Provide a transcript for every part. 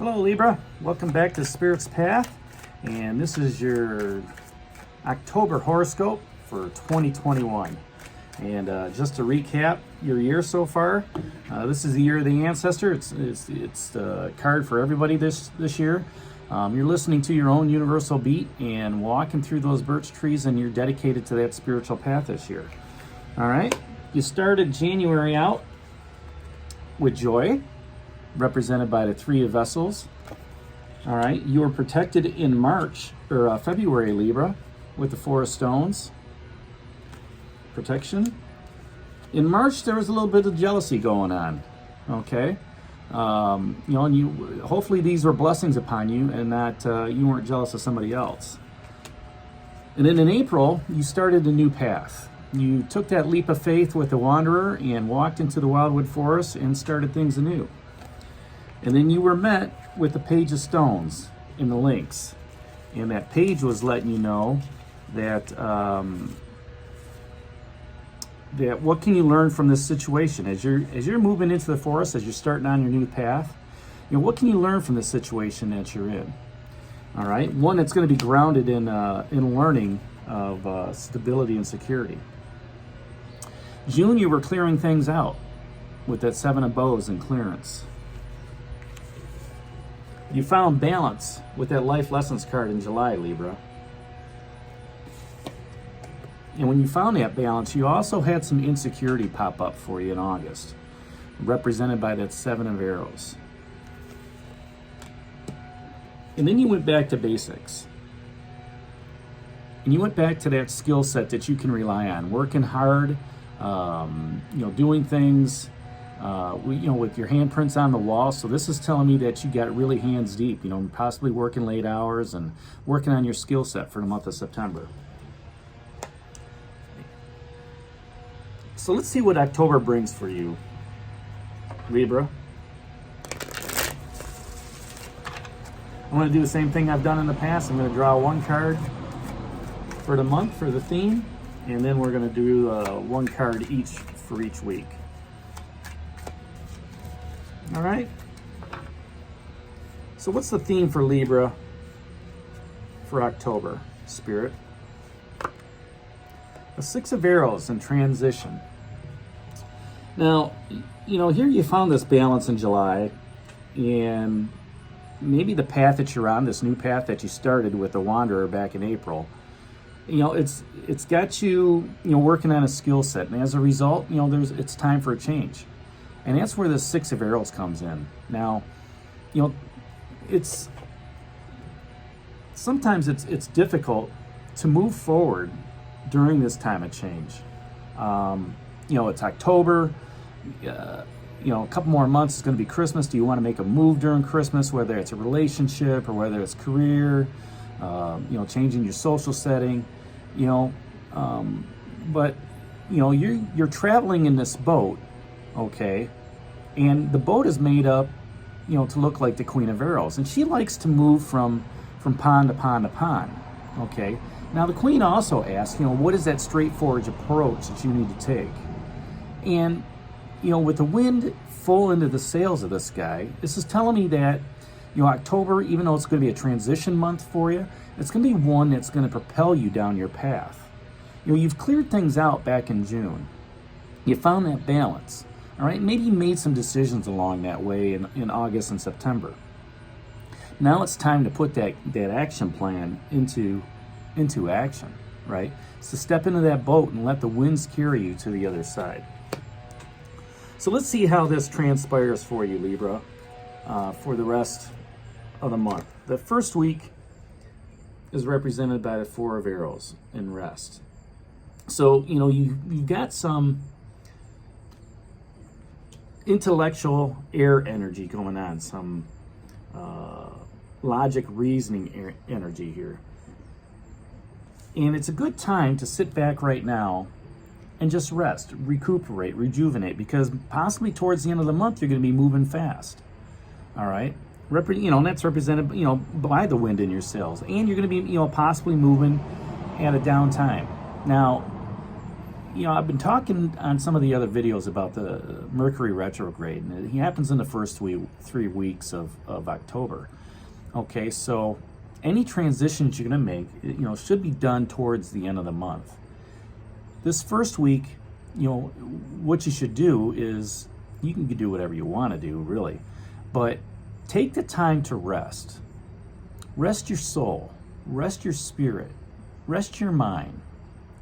Hello Libra, welcome back to Spirit's Path, and this is your October horoscope for 2021. And just to recap your year so far, this is the year of the ancestor. It's the card for everybody this year. You're listening to your own universal beat and walking through those birch trees, and you're dedicated to that spiritual path this year. All right, you started January out with joy, represented by the Three of Vessels. All right, you were protected in March or February, Libra, with the Four of Stones. Protection. In March, there was a little bit of jealousy going on. Okay, and you hopefully these were blessings upon you, and that you weren't jealous of somebody else. And then in April, you started a new path. You took that leap of faith with the Wanderer and walked into the Wildwood Forest and started things anew. And then you were met with the Page of Stones in the links. And that page was letting you know that that what can you learn from this situation as you're moving into the forest, as you're starting on your new path. What can you learn from this situation that you're in? All right, one that's going to be grounded in learning of stability and security. June, you were clearing things out with that Seven of Bows and clearance. You found balance with that Life Lessons card in July, Libra. And when you found that balance, you also had some insecurity pop up for you in August, represented by that Seven of Arrows. And then you went back to basics. And you went back to that skill set that you can rely on, working hard, doing things, with your handprints on the wall. So this is telling me that you got really hands deep, possibly working late hours and working on your skill set for the month of September. So let's see what October brings for you, Libra. I'm going to do the same thing I've done in the past. I'm going to draw one card for the month for the theme, and then we're going to do one card each for each week. All right. So what's the theme for Libra for October, Spirit? The Six of Arrows in transition. Now, here you found this balance in July, and maybe the path that you're on, this new path that you started with the Wanderer back in April, it's got you, working on a skill set, and as a result, it's time for a change. And that's where the Six of Arrows comes in. Now, sometimes it's difficult to move forward during this time of change. It's October. A couple more months is going to be Christmas. Do you want to make a move during Christmas, whether it's a relationship or whether it's career, changing your social setting, but you're traveling in this boat, okay, and the boat is made up, to look like the Queen of Arrows, and she likes to move from pond to pond to pond, okay. Now the Queen also asks, what is that straightforward approach that you need to take? And with the wind full into the sails of this guy, this is telling me that, October, even though it's going to be a transition month for you, it's going to be one that's going to propel you down your path. You've cleared things out back in June. You found that balance, all right? Maybe you made some decisions along that way in August and September. Now it's time to put that action plan into action, right? So step into that boat and let the winds carry you to the other side. So let's see how this transpires for you, Libra, for the rest of the month. The first week is represented by the Four of Arrows in rest. So, you've got some intellectual air energy going on, some logic, reasoning energy here. And it's a good time to sit back right now and just rest, recuperate, rejuvenate, because possibly towards the end of the month, you're going to be moving fast. All right? And that's represented, by the wind in your sails. And you're going to be, possibly moving at a downtime. Now, I've been talking on some of the other videos about the Mercury retrograde, and it happens in the first 3 weeks of October. Okay, so any transitions you're going to make, should be done towards the end of the month. This first week, what you should do is, you can do whatever you want to do, really, but take the time to rest. Rest your soul, rest your spirit, rest your mind.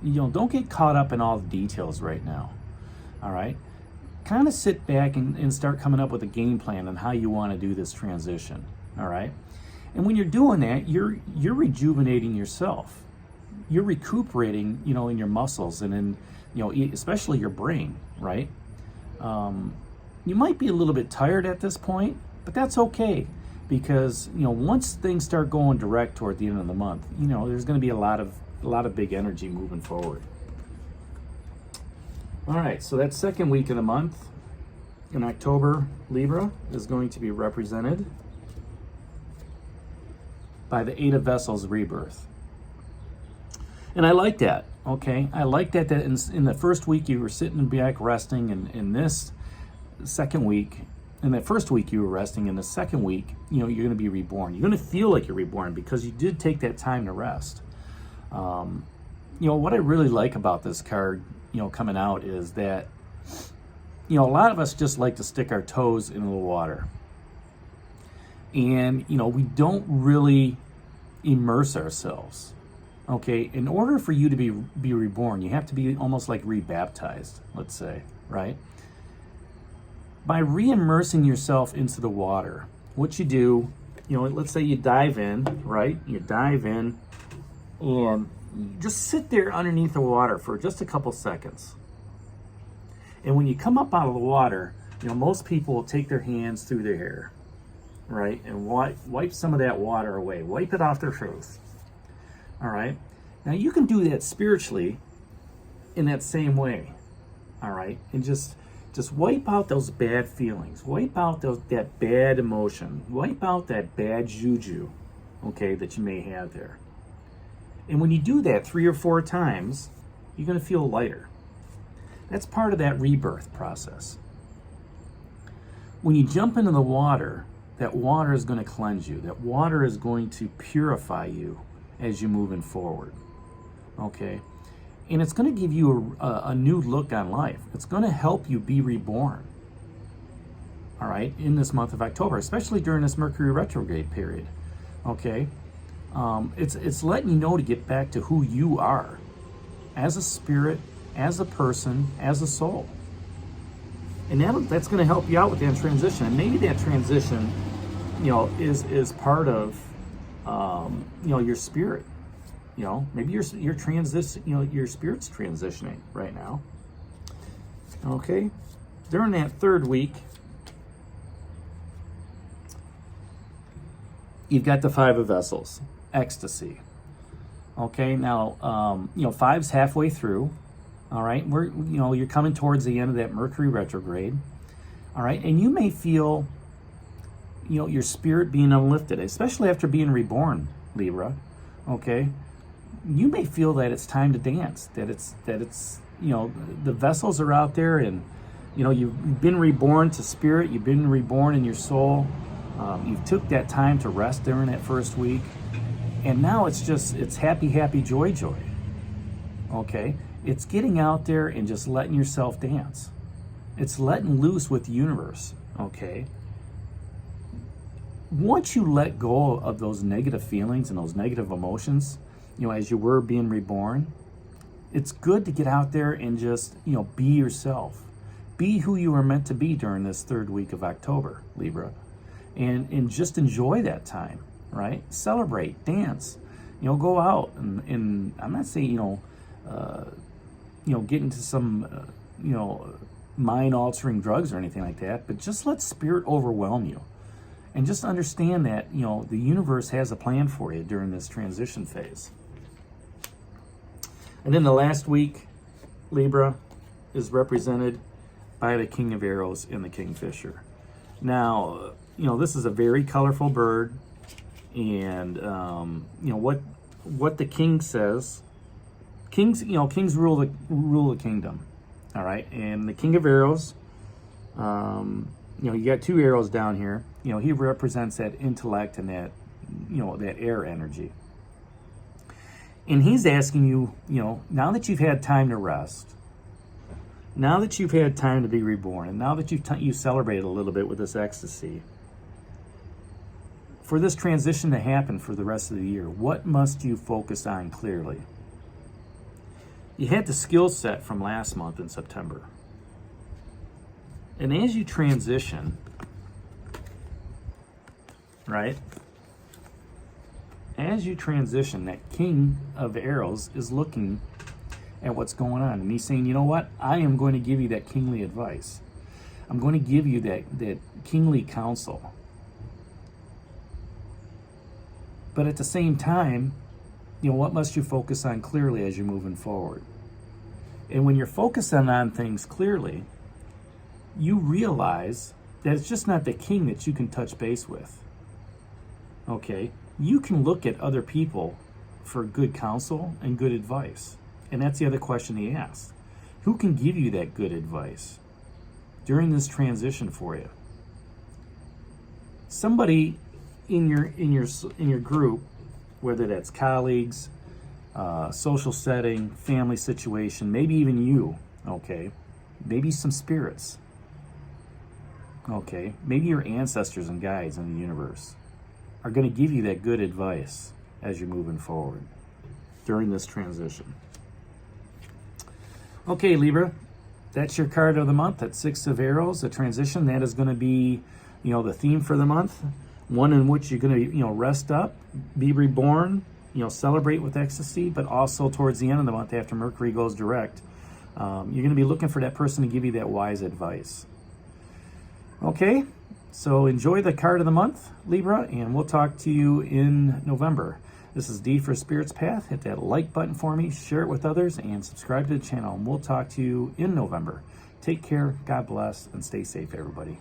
Don't get caught up in all the details right now, all right? Kind of sit back and start coming up with a game plan on how you want to do this transition, all right? And when you're doing that, you're rejuvenating yourself. You're recuperating, in your muscles and in, especially your brain, right? You might be a little bit tired at this point, but that's okay, because once things start going direct toward the end of the month, there's going to be a lot of big energy moving forward. All right, so that second week of the month in October, Libra is going to be represented by the Eight of Vessels rebirth. And I like that, okay? I like that in the first week you were sitting back resting, and in this second week, in that first week you were resting, in the second week, you're going to be reborn. You're going to feel like you're reborn because you did take that time to rest. What I really like about this card, coming out is that, a lot of us just like to stick our toes in the water. And, we don't really immerse ourselves. Okay, in order for you to be reborn, you have to be almost like rebaptized, let's say, right? By re-immersing yourself into the water, what you do, let's say you dive in, right? You dive in and just sit there underneath the water for just a couple seconds. And when you come up out of the water, most people will take their hands through their hair, right? And wipe some of that water away. Wipe it off their face. All right? Now you can do that spiritually in that same way. All right? And just wipe out those bad feelings. Wipe out that bad emotion. Wipe out that bad juju, okay, that you may have there. And when you do that 3 or 4 times, you're going to feel lighter. That's part of that rebirth process. When you jump into the water, that water is going to cleanse you. That water is going to purify you as you're moving forward. Okay? And it's going to give you a new look on life. It's going to help you be reborn. All right? In this month of October, especially during this Mercury retrograde period. Okay? It's letting you know to get back to who you are as a spirit, as a person, as a soul. And that's going to help you out with that transition. And maybe that transition, is part of, your spirit. Maybe your spirit's transitioning right now. Okay? During that third week, you've got the Five of Vessels, ecstasy. Okay, now, 5's halfway through. All right, you're coming towards the end of that Mercury retrograde. All right, and you may feel, your spirit being uplifted, especially after being reborn, Libra. Okay, you may feel that it's time to dance. That it's the vessels are out there, and you've been reborn to spirit. You've been reborn in your soul. You've took that time to rest during that first week, and now it's happy, joy. Okay. It's getting out there and just letting yourself dance. It's letting loose with the universe, okay? Once you let go of those negative feelings and those negative emotions, as you were being reborn, it's good to get out there and just, be yourself. Be who you were meant to be during this third week of October, Libra. And just enjoy that time, right? Celebrate, dance, go out. And I'm not saying, get into some, mind-altering drugs or anything like that, but just let spirit overwhelm you. And just understand that, the universe has a plan for you during this transition phase. And then the last week, Libra, is represented by the King of Arrows and the Kingfisher. Now, this is a very colorful bird, and, what the king says Kings rule the kingdom. All right, and the King of Arrows, you got two arrows down here. He represents that intellect and that, that air energy. And he's asking you, now that you've had time to rest, now that you've had time to be reborn, and now that you celebrated a little bit with this ecstasy, for this transition to happen for the rest of the year, what must you focus on clearly? You had the skill set from last month in September. And as you transition, right? As you transition, that King of Arrows is looking at what's going on. And he's saying, you know what? I am going to give you that kingly advice. I'm going to give you that kingly counsel. But at the same time, what must you focus on clearly as you're moving forward? And when you're focusing on things clearly, you realize that it's just not the king that you can touch base with. Okay? You can look at other people for good counsel and good advice. And that's the other question he asked. Who can give you that good advice during this transition for you? Somebody in your group, whether that's colleagues, social setting, family situation, maybe even you, okay? Maybe some spirits, okay? Maybe your ancestors and guides in the universe are going to give you that good advice as you're moving forward during this transition. Okay, Libra, that's your card of the month. That's Six of Arrows, the transition. That is going to be, the theme for the month. One in which you're going to, rest up, be reborn, celebrate with ecstasy, but also towards the end of the month after Mercury goes direct, you're going to be looking for that person to give you that wise advice. Okay, so enjoy the card of the month, Libra, and we'll talk to you in November. This is D for Spirit's Path. Hit that like button for me, share it with others, and subscribe to the channel. And we'll talk to you in November. Take care, God bless, and stay safe, everybody.